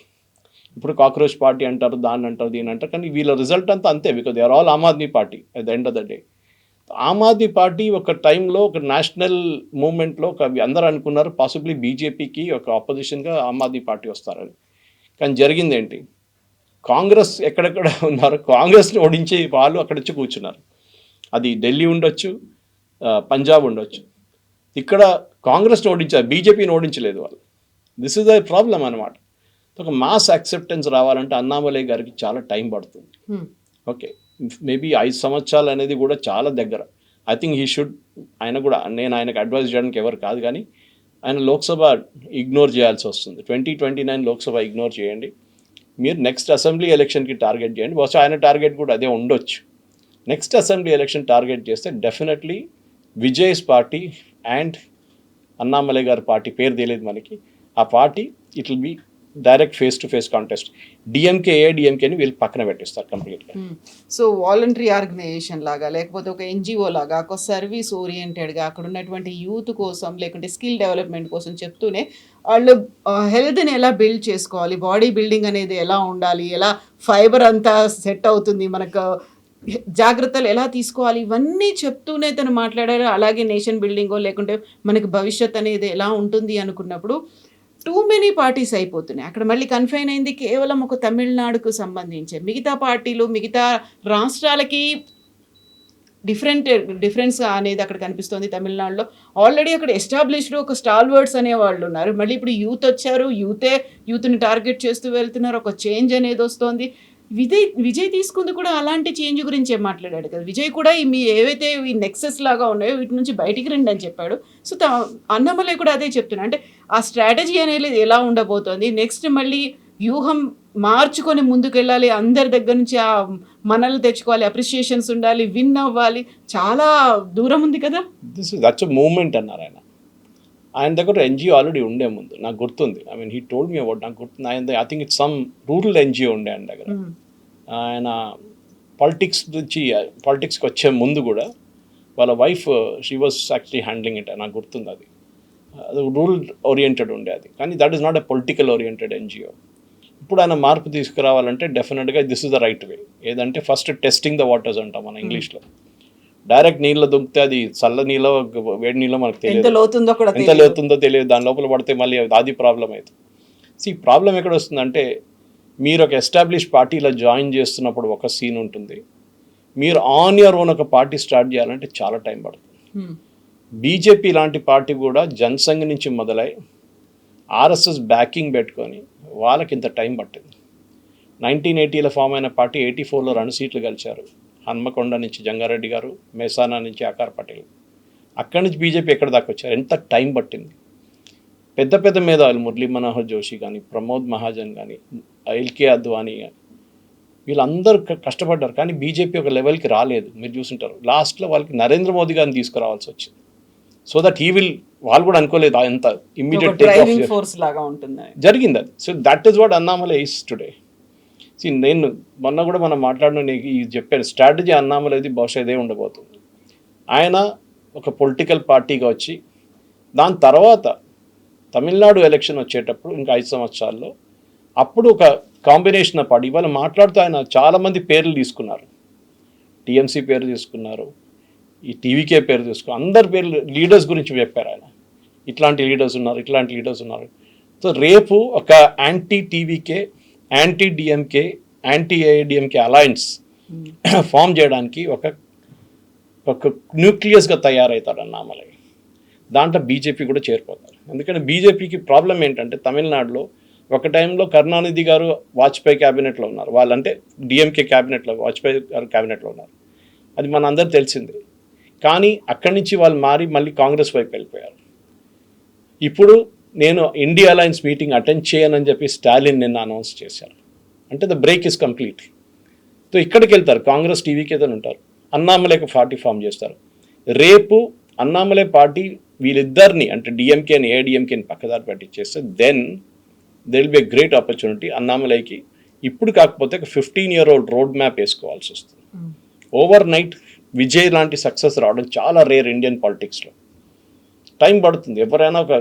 ఇప్పుడు కాక్రోచ్ పార్టీ అంటారు, దాన్ని అంటారు, దీని అంటారు, కానీ వీళ్ళ రిజల్ట్ అంతా అంతే, because they are all Aam Aadmi Party at the end of the day. Aam Aadmi Party ఒక టైంలో ఒక నేషనల్ మూవ్మెంట్లో అందరూ అనుకున్నారు పాసిబ్లీ బీజేపీకి ఒక ఆపోజిషన్గా ఆమ్ ఆద్మీ పార్టీ వస్తారని. కానీ జరిగింది ఏంటి, కాంగ్రెస్ ఎక్కడెక్కడ ఉన్నారు, కాంగ్రెస్ని ఓడించి వాళ్ళు అక్కడ వచ్చి కూర్చున్నారు. అది ఢిల్లీ ఉండొచ్చు, పంజాబ్ ఉండొచ్చు. ఇక్కడ కాంగ్రెస్ని ఓడించారు, బీజేపీని ఓడించలేదు వాళ్ళు. దిస్ ఇస్ ద ప్రాబ్లం అనమాట. ఒక మాస్ యాక్సెప్టెన్స్ రావాలంటే అన్నామలై గారికి చాలా టైం పడుతుంది. ఓకే, మేబీ 5 సంవత్సరాలు అనేది కూడా చాలా దగ్గర. ఐ థింక్ హీ షుడ్, ఆయన కూడా, నేను ఆయనకు అడ్వైజ్ చేయడానికి ఎవరు కాదు, కానీ ఆయన లోక్సభ ఇగ్నోర్ చేయాల్సి వస్తుంది. 2029 లోక్సభ ఇగ్నోర్ చేయండి, మీరు నెక్స్ట్ అసెంబ్లీ ఎలక్షన్కి టార్గెట్ చేయండి. బహుశా ఆయన టార్గెట్ కూడా అదే ఉండొచ్చు. నెక్స్ట్ అసెంబ్లీ ఎలక్షన్ టార్గెట్ చేస్తే definitely Vijay's party and Annamalai గారి పార్టీ, పేరు తెలియదు మనకి, ఆ party it will be direct face to face contest. డిఎంకేని వీళ్ళు పక్కన పెట్టిస్తారు కంప్లీట్గా. సో వాలంటరీ ఆర్గనైజేషన్ లాగా, లేకపోతే ఒక ఎన్జిఓ లాగా, ఒక సర్వీస్ ఓరియంటెడ్గా అక్కడ ఉన్నటువంటి యూత్ కోసం, లేకుంటే స్కిల్ డెవలప్మెంట్ కోసం చెప్తూనే వాళ్ళు హెల్త్ని ఎలా బిల్డ్ చేసుకోవాలి, బాడీ బిల్డింగ్ అనేది ఎలా ఉండాలి, ఎలా ఫైబర్ అంతా సెట్ అవుతుంది, మనకు జాగ్రత్తలు ఎలా తీసుకోవాలి, ఇవన్నీ చెప్తూనే తను మాట్లాడారు. అలాగే నేషన్ బిల్డింగో లేకుంటే మనకి భవిష్యత్ అనేది ఎలా ఉంటుంది అనుకున్నప్పుడు టూ మెనీ పార్టీస్ అయిపోతున్నాయి. అక్కడ మళ్ళీ కన్ఫైన్ అయింది కేవలం ఒక తమిళనాడుకు సంబంధించి. మిగతా పార్టీలు మిగతా రాష్ట్రాలకి డిఫరెన్స్ అనేది అక్కడ కనిపిస్తుంది. తమిళనాడులో ఆల్రెడీ అక్కడ ఎస్టాబ్లిష్డ్ ఒక స్టాల్వర్డ్స్ అనే వాళ్ళు ఉన్నారు. మళ్ళీ ఇప్పుడు యూత్ వచ్చారు, యూత్ని టార్గెట్ చేస్తూ వెళ్తున్నారు. ఒక చేంజ్ అనేది వస్తుంది. విజయ్ తీసుకుంది కూడా అలాంటి చేంజ్ గురించే మాట్లాడాడు కదా. విజయ్ కూడా మీ ఏవైతే ఈ నెక్సెస్ లాగా ఉన్నాయో వీటి నుంచి బయటికి రండి అని చెప్పాడు. సో అన్నమలై కూడా అదే చెప్తున్నా, అంటే ఆ స్ట్రాటజీ అనేది ఎలా ఉండబోతోంది, నెక్స్ట్ మళ్ళీ వ్యూహం మార్చుకొని ముందుకెళ్ళాలి, అందరి దగ్గర నుంచి ఆ మనల్ని తెచ్చుకోవాలి, అప్రిషియేషన్స్ ఉండాలి, విన్ అవ్వాలి, చాలా దూరం ఉంది కదా. దట్స్ మూమెంట్ అన్నారు ఆయన దగ్గర ఎన్జిఓ ఆల్రెడీ ఉండే ముందు నాకు గుర్తుంది. I mean he told me about, నాకు గుర్తుంది ఆయన, I think it's some rural NGO ఉండే ఆయన దగ్గర. ఆయన పాలిటిక్స్కి వచ్చే ముందు కూడా వాళ్ళ wife she was actually handling it, నాకు గుర్తుంది. అది రూరల్ ఓరియంటెడ్ ఉండే అది, కానీ that is not a political oriented NGO. ఇప్పుడు ఆయన మార్పు తీసుకురావాలంటే డెఫినెట్గా this is the right way. ఏదంటే ఫస్ట్ టెస్టింగ్ ద వాటర్స్ అంటాం మన ఇంగ్లీష్లో. డైరెక్ట్ నీళ్ళ దుంకితే అది చల్ల నీళ్ళ వేడి నీళ్ళ మనకు తెలియదు, ఎంత లోతుందో తెలియదు, దాని లోపల పడితే మళ్ళీ అది ప్రాబ్లం అవుతుంది. సో ఈ ప్రాబ్లం ఎక్కడ వస్తుందంటే, మీరు ఒక ఎస్టాబ్లిష్ పార్టీలో జాయిన్ చేస్తున్నప్పుడు ఒక సీన్ ఉంటుంది, మీరు ఆన్ యువర్ ఓన్ ఒక పార్టీ స్టార్ట్ చేయాలంటే చాలా టైం పడుతుంది. బీజేపీ లాంటి పార్టీ కూడా జనసంఘ్ నుంచి మొదలై ఆర్ఎస్ఎస్ బ్యాకింగ్ పెట్టుకొని వాళ్ళకి ఇంత టైం పట్టింది. 1980లో ఫామ్ అయిన పార్టీ 84లో 2 సీట్లు గెలిచారు. హన్మకొండ నుంచి జంగారెడ్డి గారు, మేసానా నుంచి ఆకార్ పటేల్. అక్కడి నుంచి బీజేపీ ఎక్కడ దాకా వచ్చారు, ఎంత టైం పట్టింది. పెద్ద పెద్ద మేధావులు మురళీ మనోహర్ జోషి కానీ, ప్రమోద్ మహాజన్ కానీ, ఎల్కే అద్వానీ కానీ, వీళ్ళందరూ కష్టపడ్డారు. కానీ బీజేపీ ఒక లెవెల్కి రాలేదు. మీరు చూసుంటారు లాస్ట్లో వాళ్ళకి నరేంద్ర మోదీ గారిని తీసుకురావాల్సి వచ్చింది. సో దట్ హీ విల్, వాళ్ళు కూడా అనుకోలేదు ఎంత ఇమ్మీడియట్ జరిగింది అది. So that is what Annamalai is today. నేను మొన్న కూడా మనం మాట్లాడిన నీకు చెప్పాను, స్ట్రాటజీ అన్నామలైది బహుశా ఇదే ఉండబోతుంది. ఆయన ఒక పొలిటికల్ పార్టీగా వచ్చి దాని తర్వాత తమిళనాడు ఎలక్షన్ వచ్చేటప్పుడు ఇంకా 5 సంవత్సరాల్లో అప్పుడు ఒక కాంబినేషన్ ఆఫ్ పార్టీ. ఇవాళ మాట్లాడుతూ ఆయన చాలామంది పేర్లు తీసుకున్నారు, టీఎంసీ పేరు తీసుకున్నారు, ఈ టీవీకే పేరు తీసుకున్నారు, అందరి పేర్లు లీడర్స్ గురించి చెప్పారు ఆయన. ఇట్లాంటి లీడర్స్ ఉన్నారు. సో రేపు ఒక anti TVK, anti DMK, anti AIADMK alliance form చేయడానికి ఒక న్యూక్లియస్గా తయారవుతాడు అన్నామలై. దాంట్లో బీజేపీ కూడా చేరిపోతారు. ఎందుకంటే బీజేపీకి ప్రాబ్లం ఏంటంటే, తమిళనాడులో ఒక టైంలో కరుణానిధి గారు వాజ్పేయి క్యాబినెట్లో ఉన్నారు, వాళ్ళంటే డిఎంకే క్యాబినెట్లో, వాజ్పేయి గారు క్యాబినెట్లో ఉన్నారు, అది మన అందరూ తెలిసిందే. కానీ అక్కడి నుంచి వాళ్ళు మారి మళ్ళీ కాంగ్రెస్ వైపు వెళ్ళిపోయారు. ఇప్పుడు నేను ఇండియా అలయన్స్ మీటింగ్ అటెండ్ చేయనని చెప్పి స్టాలిన్ నిన్న అనౌన్స్ చేశారు. అంటే the break is complete. So ఇక్కడికి వెళ్తారు, కాంగ్రెస్ టీవీకి ఏదైనా ఉంటారు, అన్నామలైకి పార్టీ ఫామ్ చేస్తారు. రేపు అన్నామలై పార్టీ వీళ్ళిద్దరిని, అంటే డిఎంకేని ఏఐడిఎంకేని పక్కదారి పట్టించేస్తే then there will be a great opportunity అన్నామలైకి. ఇప్పుడు కాకపోతే ఒక 15-year-old రోడ్ మ్యాప్ వేసుకోవాల్సి వస్తుంది. ఓవర్ నైట్ విజయ్ లాంటి సక్సెస్ రావడం చాలా రేర్ ఇండియన్ పాలిటిక్స్లో. టైం పడుతుంది. ఎవరైనా ఒక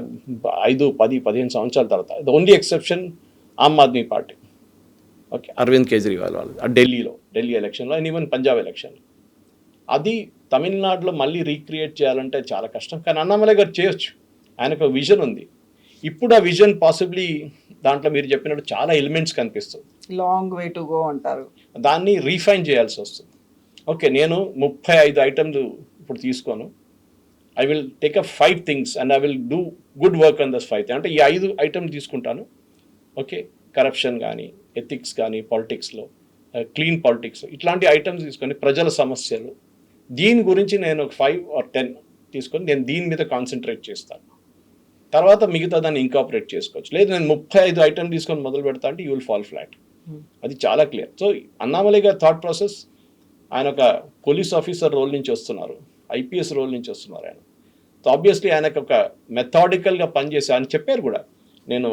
5, 10, 15 సంవత్సరాల తర్వాత. The only exception Aam Aadmi Party. Okay, Arvind Kejriwal వాళ్ళు ఢిల్లీ ఎలక్షన్లో అండ్ ఈవెన్ పంజాబ్ ఎలక్షన్లో. అది తమిళనాడులో మళ్ళీ రీక్రియేట్ చేయాలంటే చాలా కష్టం. కానీ అన్నామలై గారు చేయొచ్చు. ఆయనకు విజన్ ఉంది. ఇప్పుడు ఆ విజన్ పాసిబ్లీ దాంట్లో మీరు చెప్పినట్టు చాలా ఎలిమెంట్స్ కనిపిస్తుంది. లాంగ్ వే టు గో అంటారు. దాన్ని రీఫైన్ చేయాల్సి వస్తుంది. ఓకే, నేను 35 ఐటమ్లు ఇప్పుడు తీసుకోను. I will take up 5 things and I will do good work on దస్ 5. అంటే ఈ 5 ఐటమ్లు తీసుకుంటాను. ఓకే, కరప్షన్ కానీ, ఎథిక్స్ కానీ, పాలిటిక్స్లో క్లీన్ పాలిటిక్స్, ఇట్లాంటి ఐటమ్స్ తీసుకొని ప్రజల సమస్యలు, దీని గురించి నేను ఒక 5 or 10 తీసుకొని నేను దీని మీద కాన్సన్ట్రేట్ చేస్తాను. తర్వాత మిగతా దాన్ని ఇంకాపరేట్ చేసుకోవచ్చు. లేదు నేను 35 ఐటమ్ తీసుకొని మొదలు పెడతా అంటే యూ విల్ ఫాల్ ఫ్లాట్. అది చాలా క్లియర్. సో అన్నామలై గారి థాట్ ప్రాసెస్, ఆయన ఒక పోలీస్ ఆఫీసర్ రోల్ నుంచి వస్తున్నారు, ఐపీఎస్ రోల్ నుంచి వస్తున్నారు ఆయన. సో ఆబ్వియస్లీ ఆయనకు ఒక మెథాడికల్గా పనిచేసి ఆయన చెప్పారు కూడా, నేను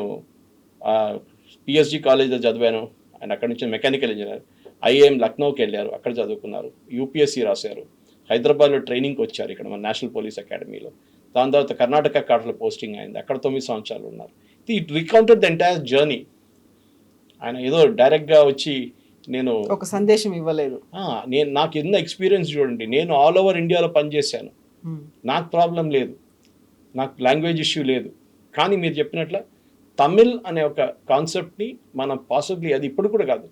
పిఎస్జి కాలేజ్లో చదివాను, ఆయన అక్కడి నుంచి మెకానికల్ ఇంజనీర్, ఐఏఎం లక్నోకి వెళ్ళారు, అక్కడ చదువుకున్నారు, యూపీఎస్సీ రాశారు, హైదరాబాద్లో ట్రైనింగ్కి వచ్చారు ఇక్కడ మన నేషనల్ పోలీస్ అకాడమీలో. దాని తర్వాత కర్ణాటక కాడలో పోస్టింగ్ అయింది, అక్కడ 9 సంవత్సరాలు ఉన్నారు. It recounted the entire journey. ఆయన ఏదో డైరెక్ట్గా వచ్చి నేను ఒక సందేశం ఇవ్వలేదు. నాకు ఎన్న ఎక్స్పీరియన్స్ చూడండి, నేను ఆల్ ఓవర్ ఇండియాలో పనిచేశాను, నాకు ప్రాబ్లం లేదు, నాకు లాంగ్వేజ్ ఇష్యూ లేదు. కానీ మీరు చెప్పినట్ల తమిళ్ అనే ఒక కాన్సెప్ట్ని మనం పాసిబ్లీ, అది ఇప్పుడు కూడా కాదు,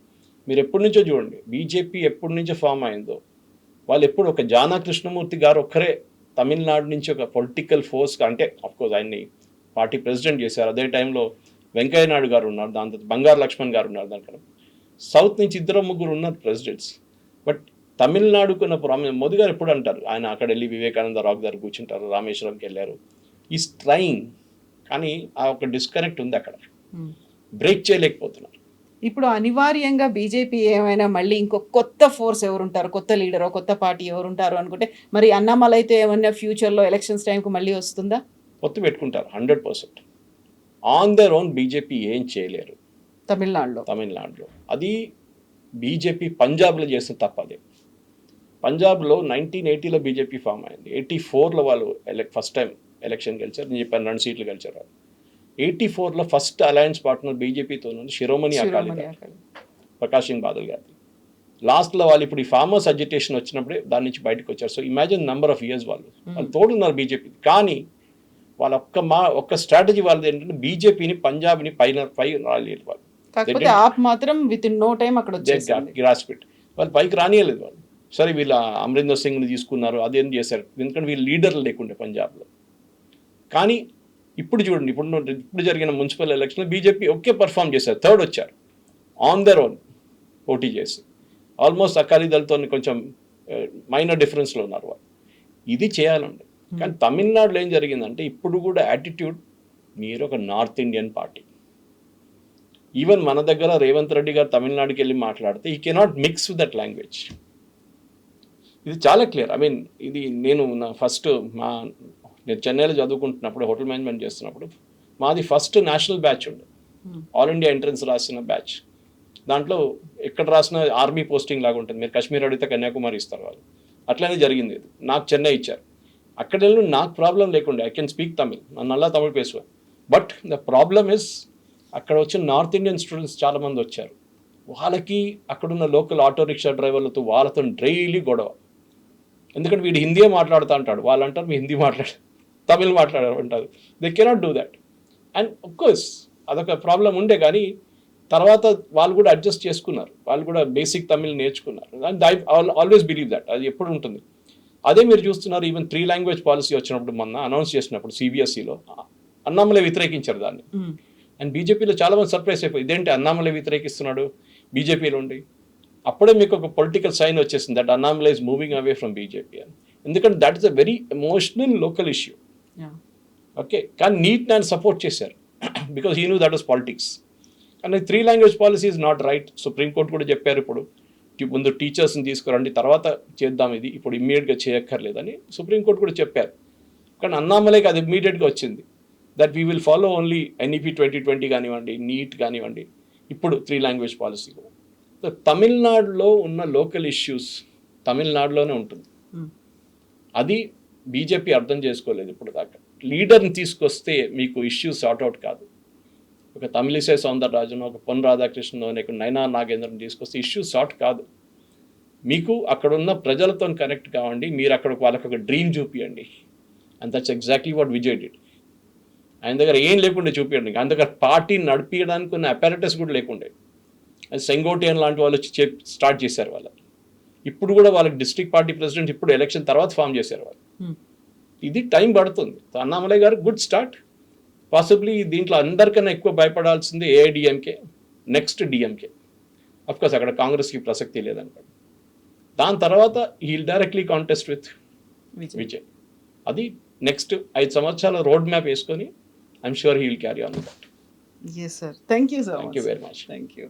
మీరు ఎప్పటి నుంచో చూడండి, బీజేపీ ఎప్పటి నుంచో ఫామ్ అయిందో, వాళ్ళు ఎప్పుడు ఒక జానా కృష్ణమూర్తి గారు ఒక్కరే తమిళనాడు నుంచి ఒక పొలిటికల్ ఫోర్స్గా, అంటే అఫ్కోర్స్ ఆయన్ని పార్టీ ప్రెసిడెంట్ చేశారు, అదే టైంలో వెంకయ్య నాయుడు గారు ఉన్నారు, దాని తర్వాత బంగారు లక్ష్మణ్ గారు ఉన్నారు, దాంట్లో సౌత్ నుంచి 2-3 ఉన్నారు ప్రెసిడెంట్స్. బట్ తమిళనాడుకున్న ప్రాబ్లం, మోదీ గారు ఎప్పుడు అంటారు, ఆయన అక్కడ వెళ్ళి వివేకానంద రాక్ దగ్గర కూర్చుంటారు, రామేశ్వరంకి వెళ్ళారు, ఈ ట్రైన్, కానీ ఆ ఒక డిస్కనెక్ట్ ఉంది అక్కడ, బ్రేక్ చేయలేకపోతున్నారు. ఇప్పుడు అనివార్యంగా బీజేపీ ఏమైనా మళ్ళీ ఇంకో కొత్త ఫోర్స్ ఎవరుంటారు, కొత్త లీడరో కొత్త పార్టీ ఎవరుంటారు అనుకుంటే, మరి అన్నామలై అయితే ఏమన్నా ఫ్యూచర్లో ఎలక్షన్స్ టైంకి మళ్ళీ వస్తుందా? పొత్తు పెట్టుకుంటారు 100%. ఆన్ దర్ ఓన్ బీజేపీ ఏం చేయలేరు తమిళనాడులో. అది బీజేపీ పంజాబ్లో చేసిన తప్పదే. పంజాబ్లో 1980లో బీజేపీ ఫామ్ అయింది, 84లో వాళ్ళు ఫస్ట్ టైం ఎలక్షన్ గెలిచారు, నేను చెప్పాను 2 సీట్లు గెలిచారు వాళ్ళు. 84లో ఫస్ట్ అలయన్స్ పార్ట్నర్ బీజేపీతో ఉంది శిరోమణి అకాలీ దళ్, ప్రకాష్ సింగ్ బాదల్ గారి. లాస్ట్లో వాళ్ళు ఇప్పుడు ఈ ఫార్మర్స్ అజిటేషన్ వచ్చినప్పుడే దాని నుంచి బయటకు వచ్చారు. So imagine number of years వాళ్ళు తోడున్నారు బీజేపీ. కానీ వాళ్ళ ఒక్క స్ట్రాటజీ వాళ్ళది ఏంటంటే బీజేపీని పంజాబ్ని పై రాలేదు వాళ్ళు. కాకపోతే ఆప్ మాత్రం విత్ ఇన్ నో టైం అక్కడ గ్రాస్పిట్ వాళ్ళు పైకి రానియలేదు వాళ్ళు. సరే వీళ్ళ అమరీందర్ సింగ్ని తీసుకున్నారు, అదేం చేశారు, ఎందుకంటే వీళ్ళు లీడర్లు లేకుండే పంజాబ్లో. కానీ ఇప్పుడు చూడండి, ఇప్పుడు జరిగిన మున్సిపల్ ఎలక్షన్లో బీజేపీ ఒకే పర్ఫామ్ చేశారు, 3rd వచ్చారు ఆన్ దర్ ఓన్ పోటీ చేసి. ఆల్మోస్ట్ అకాలీ దళతో కొంచెం మైనర్ డిఫరెన్స్లో ఉన్నారు వాళ్ళు. ఇది చేయాలండి. కానీ తమిళనాడులో ఏం జరిగిందంటే ఇప్పుడు కూడా యాటిట్యూడ్, మీరు ఒక నార్త్ ఇండియన్ పార్టీ. ఈవెన్ మన దగ్గర రేవంత్ రెడ్డి గారు తమిళనాడుకి వెళ్ళి మాట్లాడితే ఈ cannot mix with that language. ఇది చాలా క్లియర్. ఐ మీన్ ఇది నేను చెన్నైలో చదువుకుంటున్నప్పుడు, హోటల్ మేనేజ్మెంట్ చేస్తున్నప్పుడు, మాది ఫస్ట్ నేషనల్ బ్యాచ్ ఉండే, ఆల్ ఇండియా ఎంట్రన్స్ రాసిన బ్యాచ్. దాంట్లో ఎక్కడ రాసిన ఆర్మీ పోస్టింగ్ లాగా ఉంటుంది, మీరు కాశ్మీర్ అడిగితే కన్యాకుమారి ఇస్తారు వాళ్ళు. అట్లనే జరిగింది. ఇది నాకు చెన్నై ఇచ్చారు, అక్కడ వెళ్ళి నాకు ప్రాబ్లం లేకుండా ఐ కెన్ స్పీక్ తమిళ్, నన్ను అలా తమిళ్ పేసువారు. బట్ ద ప్రాబ్లమ్ ఇస్ అక్కడ వచ్చిన నార్త్ ఇండియన్ స్టూడెంట్స్ చాలామంది వచ్చారు, వాళ్ళకి అక్కడున్న లోకల్ ఆటో రిక్షా డ్రైవర్లతో వాళ్ళతో డైలీ గొడవ. ఎందుకంటే వీడు హిందీయే మాట్లాడుతూ అంటాడు, వాళ్ళు అంటారు మీ హిందీ తమిళ్ మాట్లాడారు అంటారు. They cannot do that. And of course అదొక ప్రాబ్లం ఉండే, కానీ తర్వాత వాళ్ళు కూడా అడ్జస్ట్ చేసుకున్నారు, వాళ్ళు కూడా బేసిక్ తమిళ్ నేర్చుకున్నారు. And I always believe that అది ఎప్పుడు ఉంటుంది. అదే మీరు చూస్తున్నారు, ఈవెన్ 3 లాంగ్వేజ్ పాలసీ వచ్చినప్పుడు మొన్న అనౌన్స్ చేసినప్పుడు సిబిఎస్ఈలో అన్నామలై వ్యతిరేకించారు దాన్ని. అండ్ బీజేపీలో చాలామంది సర్ప్రైజ్ అయిపోయి, ఇదేంటి అన్నామలై వ్యతిరేకిస్తున్నాడు బీజేపీలో ఉండి. అప్పుడే మీకు ఒక పొలిటికల్ సైన్ వచ్చేసింది that Annamalai is moving away from BJP అని. ఎందుకంటే that is a very emotional local issue. Okay, కానీ నీట్ నేను సపోర్ట్ చేశారు because he knew that was politics. కానీ 3 language policy is not right. Supreme court కూడా చెప్పారు, ఇప్పుడు ముందు టీచర్స్ని తీసుకురండి తర్వాత చేద్దాం, ఇది ఇప్పుడు ఇమ్మీడియట్గా చేయక్కర్లేదని సుప్రీంకోర్టు కూడా చెప్పారు. కానీ అన్నామలైకి అది ఇమ్మీడియట్గా వచ్చింది that we will follow only NEP 2020 కానివ్వండి, నీట్ కానివ్వండి, ఇప్పుడు 3 లాంగ్వేజ్ పాలసీ కూడా. సో తమిళనాడులో ఉన్న లోకల్ ఇష్యూస్ తమిళనాడులోనే ఉంటుంది. అది బీజేపీ అర్థం చేసుకోలేదు ఇప్పుడు దాకా. లీడర్ని తీసుకొస్తే మీకు ఇష్యూస్ సార్ట్అవుట్ కాదు. ఒక తమిళిసై సౌందరరాజును, ఒక పొన్ రాధాకృష్ణను, ఇక్కడ నైనా నాగేంద్రను తీసుకొస్తే ఇష్యూస్ సార్ట్ కాదు. మీకు అక్కడ ఉన్న ప్రజలతో కనెక్ట్ కావండి, మీరు అక్కడ వాళ్ళకి ఒక డ్రీమ్ చూపియండి. And that's exactly what Vijay did. ఆయన దగ్గర ఏం లేకుండే చూపించండి. ఆయన దగ్గర పార్టీని నడిపించడానికి ఉన్న అపారటస్ కూడా లేకుండే. అది సెంగోటియన్ లాంటి వాళ్ళు వచ్చి స్టార్ట్ చేశారు వాళ్ళు. ఇప్పుడు కూడా వాళ్ళకి డిస్ట్రిక్ట్ పార్టీ ప్రెసిడెంట్ ఇప్పుడు ఎలక్షన్ తర్వాత ఫామ్ చేశారు వాళ్ళు. ఇది టైం పడుతుంది. అన్నామలై గారు గుడ్ స్టార్ట్. పాసిబ్లీ దీంట్లో అందరికన్నా ఎక్కువ భయపడాల్సింది ఏఐడిఎంకే, నెక్స్ట్ డిఎంకే. అఫ్కోర్స్ అక్కడ కాంగ్రెస్కి ప్రసక్తి లేదనుకోండి. దాని తర్వాత he'll directly contest with Vijay. అది నెక్స్ట్ 5 సంవత్సరాల రోడ్ మ్యాప్ వేసుకొని I'm sure he will carry on with that. Yes, sir. Thank you so much. Thank you very much. Thank you.